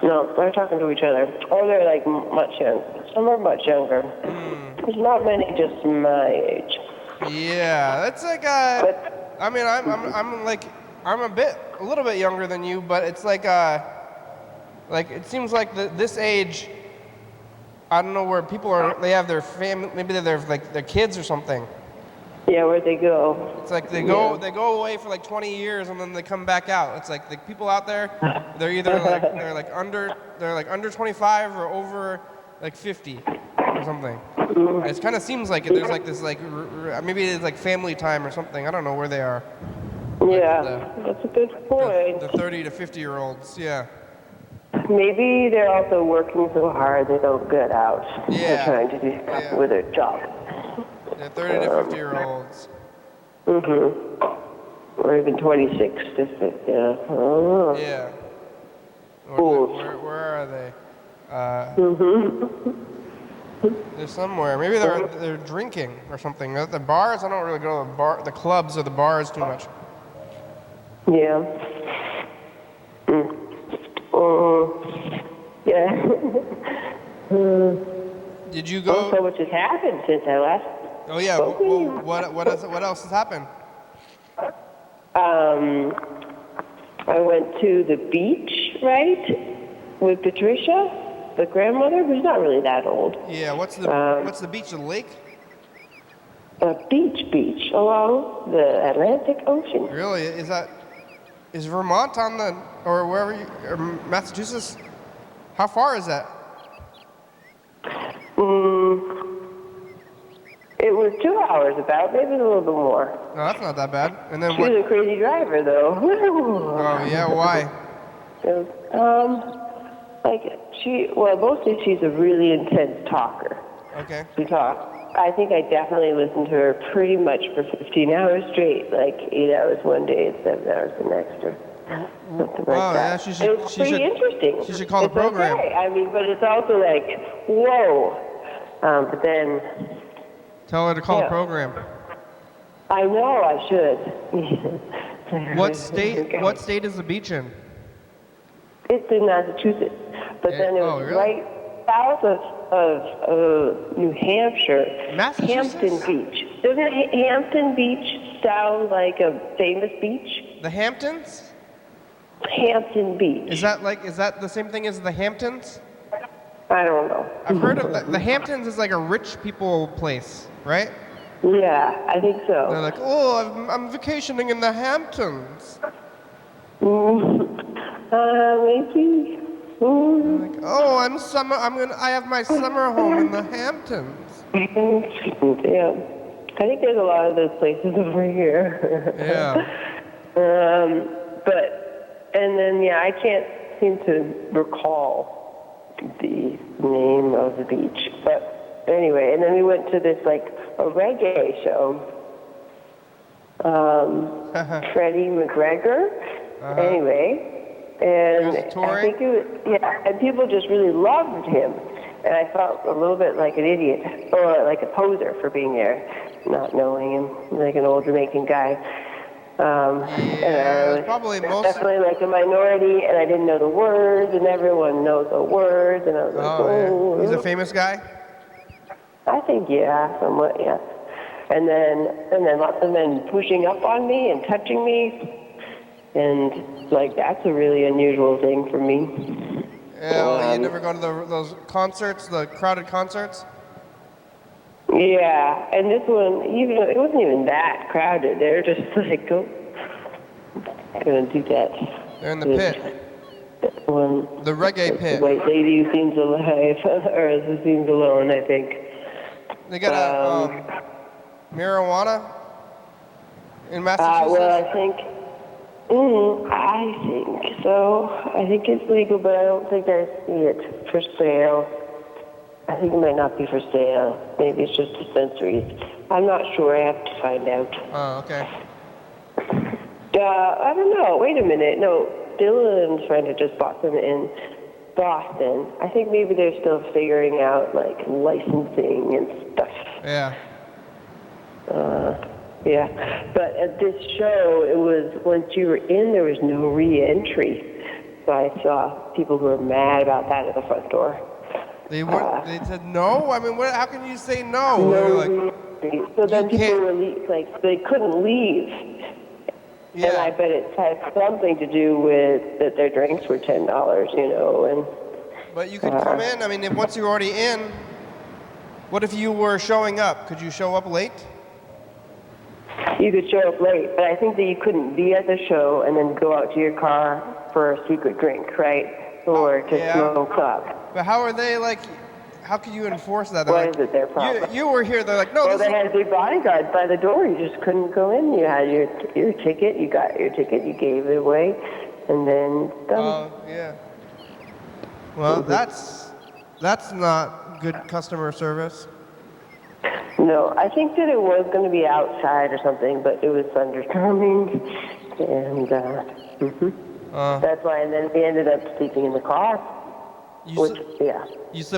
No, they're talking to each other. Or they're like much younger. Some are much younger. There's not many just my age. Yeah, that's like But I mean, I'm a little bit younger than you, but it's like it seems like this age. I don't know where people are. They have their family. Maybe they're like their kids or something. yeah, where'd they go? It's like they go away for like 20 years and then they come back out. It's like the people out there, they're either like under 25 or over like 50 or something. It kind of seems like there's like this maybe it's like family time or something. I don't know where they are. Yeah, that's a good point. The 30 to 50-year-olds, yeah. Maybe they're also working so hard they don't get out. Yeah. They're trying to do stuff with their job. The 30 to 50-year-olds. Or even 26 to 50. Yeah. I don't know. Yeah. Fools. Where are they? They're somewhere. Maybe they're drinking or something. At the bars, I don't really go to the clubs or the bars too much. Yeah. Yeah. Did you go? So much has happened since I last. Oh yeah. Well, what else has happened? I went to the beach, right, with Patricia, the grandmother, who's not really that old. Yeah. What's the beach? The lake? A beach along the Atlantic Ocean. Really? Is Vermont on the or wherever or Massachusetts? How far is that? It was 2 hours about, maybe a little bit more. No, that's not that bad. And then She was a crazy driver, though. Oh yeah, why? It was, mostly she's a really intense talker. Okay. She talks. I think I definitely listened to her pretty much for 15 hours straight, like 8 hours one day and 7 hours the next, or something like that. Yeah, It was pretty interesting. She should call the program. Okay. I mean, but it's also like, whoa. But then... Tell her to call the program. I know I should. What state is the beach in? It's in Massachusetts, but then it was really? right south of New Hampshire. Massachusetts? Hampton Beach. Doesn't Hampton Beach sound like a famous beach? The Hamptons? Hampton Beach. Is that the same thing as the Hamptons? I don't know. I've heard of the Hamptons is like a rich people place, right? Yeah, I think so. They're like, oh, I'm vacationing in the Hamptons. Maybe. Like, oh, I have my summer home in the Hamptons. Yeah. I think there's a lot of those places over here. Yeah. And then I can't seem to recall the name of the beach. But anyway, and then we went to this a reggae show. Freddie McGregor. Anyway. And I think and people just really loved him. And I felt a little bit like an idiot, or like a poser for being there, not knowing him, like an old Jamaican guy. And I was definitely like a minority, and I didn't know the words, and everyone knows the words, and I was like, oh. Yeah. He's a famous guy? I think, somewhat, yes. And then lots of men pushing up on me and touching me, and that's a really unusual thing for me. Yeah, well, you never go to those concerts, the crowded concerts? Yeah, and this one, even it wasn't even that crowded. They were just like, oh, I'm gonna do that. They're in the pit. One, The reggae the pit. white lady who seems alive, or who seems alone, I think. They got marijuana in Massachusetts? Well, I think so. I think it's legal, but I don't think I see it for sale. I think it might not be for sale. Maybe it's just dispensaries. I'm not sure. I have to find out. Oh, okay. I don't know. Wait a minute. No, Dylan and his friend had just bought them in Boston. I think maybe they're still figuring out, like, licensing and stuff. Yeah. Yeah. But at this show, it was, once you were in, there was no re-entry. So I saw people who were mad about that at the front door. They said no? I mean, how can you say no? No Like, re-entry. So then people can't- were, like, they couldn't leave. yeah. And I bet it had something to do with that their drinks were $10, you know, and... But you could come in. I mean, once you're already in, what if you were showing up? Could you show up late? You could show up late, but I think that you couldn't be at the show and then go out to your car for a secret drink, right? Or to smoke up. But how are they, like, how can you enforce that? Why is it their problem? You were here. They're like, no, Well, this they had big bodyguards by the door. You just couldn't go in. You had your ticket. You got your ticket. You gave it away, and then done. Oh, yeah. Well, that's not good customer service. No, I think that it was going to be outside or something, but it was thunderstorming, and that's why. And then we ended up sleeping in the car. You slept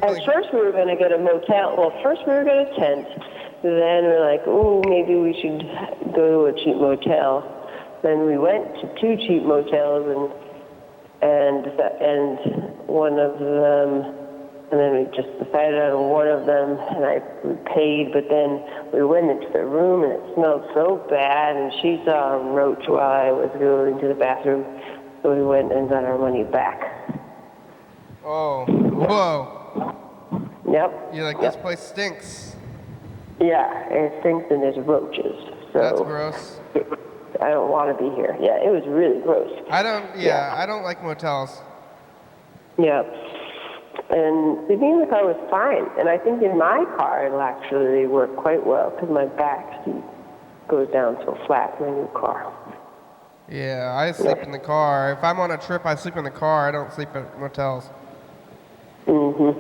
At first we were going to get a motel. Well, first we were going to tent. Then we were like, oh, maybe we should go to a cheap motel. Then we went to 2 cheap motels and one of them. And then we just decided on one of them, and we paid, but then we went into the room, and it smelled so bad, and she saw a roach while I was going to the bathroom, so we went and got our money back. Oh, whoa. Yep. You're like, this place stinks. Yeah, it stinks, and there's roaches. So That's gross. I don't want to be here. Yeah, it was really gross. I don't like motels. Yeah. And sleeping in the car was fine. And I think in my car it'll actually work quite well because my back seat goes down so flat in my new car. Yeah, I sleep in the car. If I'm on a trip, I sleep in the car. I don't sleep at motels. But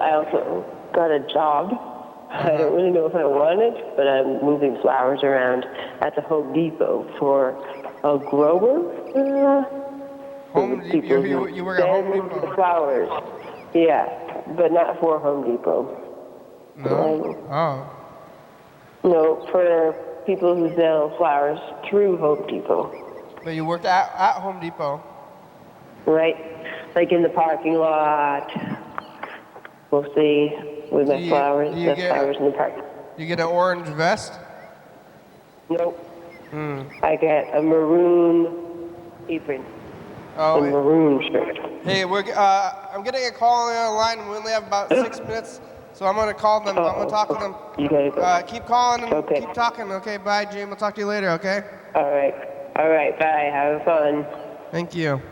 I also got a job. I don't really know if I want it, but I'm moving flowers around at the Home Depot for a grower. Home Depot? You work at Home Depot? Flowers. Yeah, but not for Home Depot. No? Oh. No, for people who sell flowers through Home Depot. But you worked at Home Depot? Right? Like in the parking lot. Mostly with my flowers. Flowers in the park. You get an orange vest? Nope. I get a maroon apron. Oh, a maroon shirt. Hey, I'm getting a call on the line. We only have about 6 minutes, so I'm going to call them. I'm going to talk to them. You gotta go. Keep calling and keep talking. Okay, bye, Jim. We'll talk to you later, okay? All right. All right, bye. Have fun. Thank you.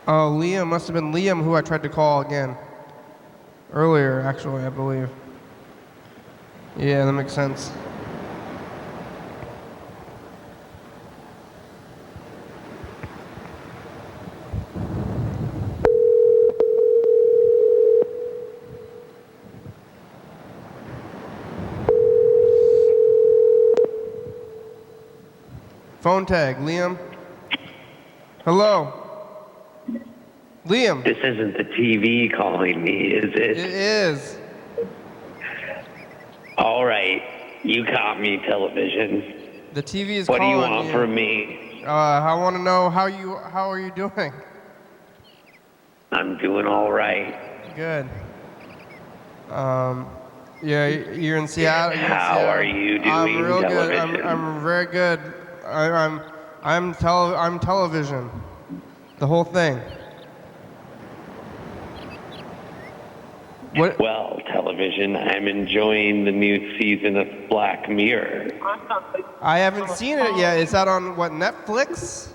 Oh, Liam. Must have been Liam who I tried to call again. Earlier, actually, I believe. Yeah, that makes sense. Phone tag, Liam. Hello. Liam. This isn't the TV calling me, is it? It is. All right. You caught me, television. The TV is what calling do you want from me? I want to know how are you doing? I'm doing all right. Good. Yeah, you're in Seattle. How are you doing, I'm real television? good. I'm very good. I'm television. The whole thing. What? Well, television, I'm enjoying the new season of Black Mirror. I haven't seen it yet. Is that on what, Netflix?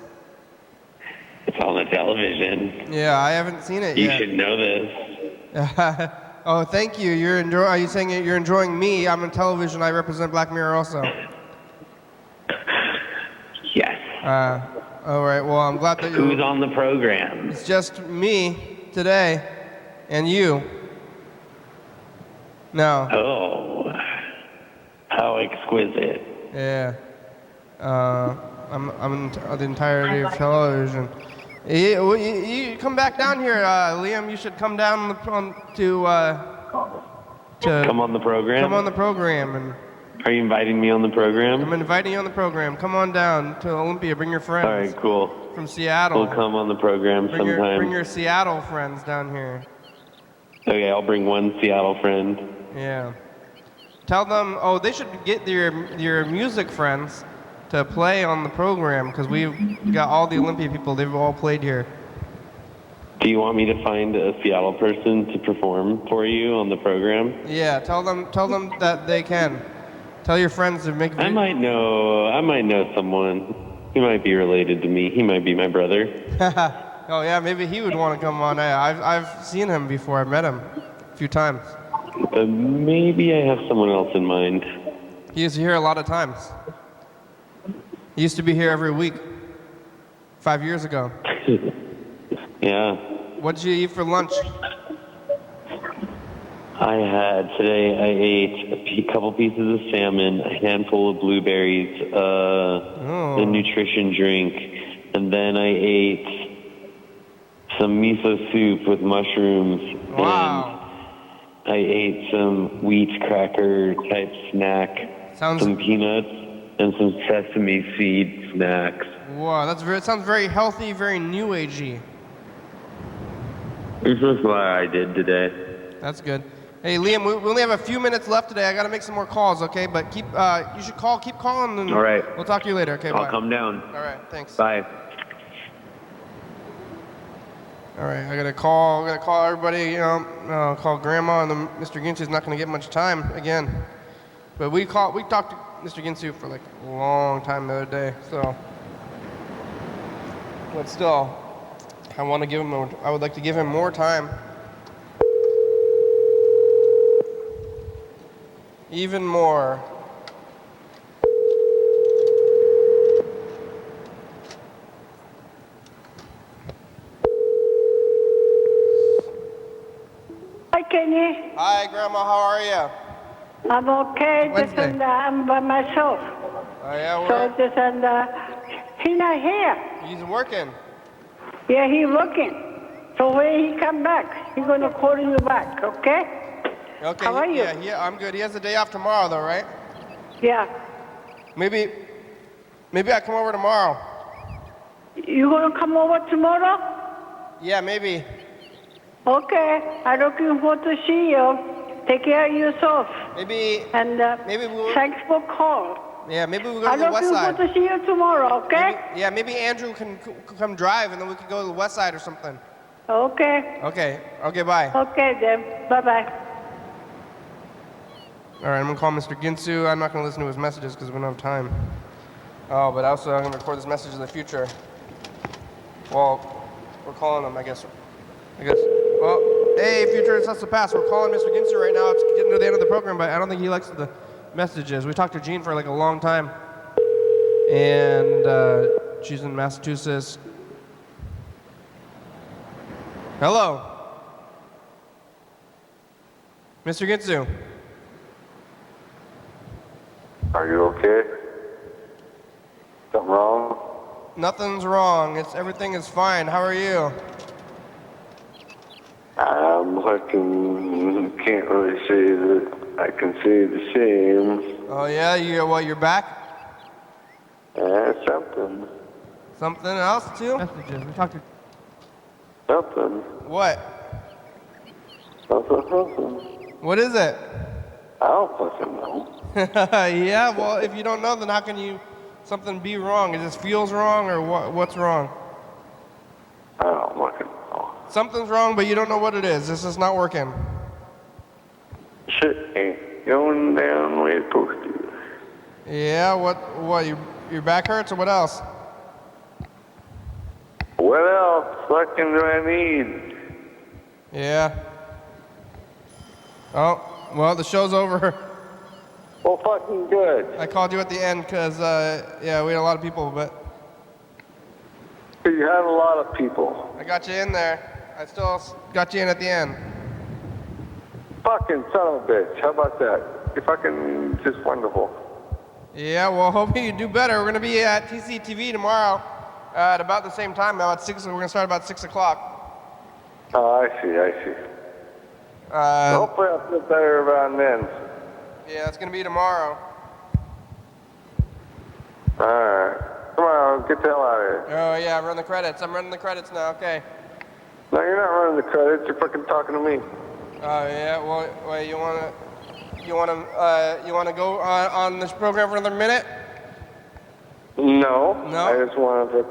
It's on the television. Yeah, I haven't seen it You yet. should know this. Oh, thank you. Are you saying you're enjoying me? I'm on television. I represent Black Mirror also. Yes. All right. Well, I'm glad that Who's on the program? It's just me today, and you. No. Oh, how exquisite. Yeah. I'm the entirety of television. You come back down here, Liam. You should come down to Come on the program? come on the program, and Are you inviting me on the program? I'm inviting you on the program. Come on down to Olympia. Bring your friends. All right, cool. From Seattle. We'll come on the program sometime. Bring your Seattle friends down here. Okay, I'll bring one Seattle friend. Yeah. Tell them. Oh, they should get your music friends to play on the program because we've got all the Olympia people. They've all played here. Do you want me to find a Seattle person to perform for you on the program? Yeah. Tell them that they can. Tell your friends to make. I might know someone. He might be related to me. He might be my brother. Oh yeah, maybe he would want to come on. I've seen him before. I've met him a few times. But maybe I have someone else in mind. He used to here a lot of times. He used to be here every week. 5 years ago. Yeah. What did you eat for lunch? Today I ate a couple pieces of salmon, a handful of blueberries, a nutrition drink, and then I ate some miso soup with mushrooms. Wow. And I ate some wheat cracker type snack, some peanuts, and some sesame seed snacks. Wow, it sounds very healthy, very new agey. This is what I did today. That's good. Hey, Liam, we only have a few minutes left today. I got to make some more calls, okay? But keep calling. And All right. We'll talk to you later, okay? I'll Bye. come down. All right, thanks. Bye. All right, I got to call everybody, call Grandma, and then Mr. Ginsu's not going to get much time again. But we talked to Mr. Ginsu for like a long time the other day, so. But still, I would like to give him more time. Even more. Hi, Kenny. Hi, Grandma. How are you? I'm okay. Wednesday. I'm by myself. Oh yeah, He's not here. he's working. Yeah, he's working. So when he come back, he's gonna call you back. Okay? Okay. How are you? Yeah, I'm good. He has a day off tomorrow, though, right? Yeah. Maybe I come over tomorrow. You gonna come over tomorrow? Yeah, maybe. Okay. I'm looking forward to see you. Take care of yourself. Maybe. And Maybe we'll. thanks for call. Yeah, maybe we'll go I'm to the west looking side. forward to see you tomorrow. Okay? Maybe Andrew can come drive, and then we can go to the west side or something. Okay. Okay, bye. Okay then. Bye bye. All right, I'm gonna call Mr. Ginsu. I'm not gonna listen to his messages because we don't have time. Oh, but also I'm gonna record this message in the future. Well, we're calling him, I guess. Well, hey, future and such to pass. We're calling Mr. Ginsu right now. It's getting to the end of the program, but I don't think he likes the messages. We talked to Jean for like a long time, and she's in Massachusetts. Hello, Mr. Ginsu. Are you okay? Something wrong? Nothing's wrong. Everything is fine. How are you? I'm looking, can't really say that I can say the same. Oh yeah, you're back? Something. Something else too? Messages. We talked to. Something. What? Something. What is it? I don't fucking know. Yeah. Well, if you don't know, then how can you something be wrong? It just feels wrong, or what's wrong? I don't fucking know. Something's wrong, but you don't know what it is. This is not working. Shit ain't going down the way it's supposed to. Yeah, what, your back hurts, or what else? What else fucking do I need? Yeah. Oh, well, the show's over. Well, fucking good. I called you at the end because, yeah, we had a lot of people, but You had a lot of people. I got you in there. I still got you in at the end. Fucking son of a bitch. How about that? You're fucking just wonderful. Yeah, well, hoping you do better. We're going to be at TCTV tomorrow at about the same time, about 6. We're going to start about 6 o'clock. Oh, I see. Hopefully I'll feel better around then. Yeah, it's going to be tomorrow. Alright. Come on, get the hell out of here. Oh, yeah, run the credits. I'm running the credits now, okay. No, you're not running the credits. You're fucking talking to me. Oh, yeah, well, wait, you want to go on this program for another minute? No. No? I just want to...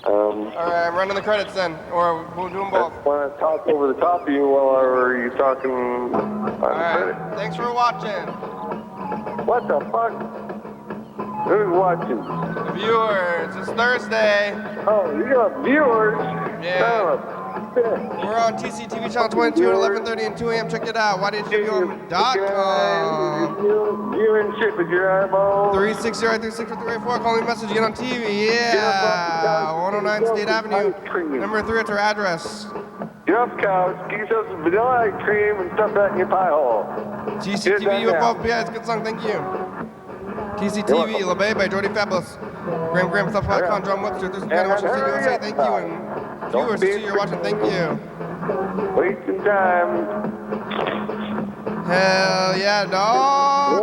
All right, I'm running the credits then, or we'll do them I both. just want to talk over the top of you while you're talking on the All right, credit. thanks for watching. What the fuck? Who's watching? The viewers, it's Thursday. Oh, you got viewers? Yeah. Son of a bitch. We're on TCTV channel 22 at 11:30 and 2 a.m. Check it out. YDHWM.com. Viewing shit with your eyeballs. 360-364. Call me message. Get on TV. Yeah. 109 State Avenue. Number 3. It's our address. Get off the couch. Get yourself some vanilla ice cream and stuff that in your pie hole. TCTV UFO. Yeah, it's a good song. Thank you. TCTV, La Bay by Jordy Fabulous. Graham, Stuff.com, John Webster. There's some kind of watching USA. Thank you. And viewers, see you're watching. Thank you. Wasting time. Hell yeah, dog.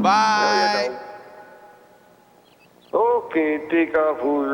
Bye. Okay, take off, Hooser.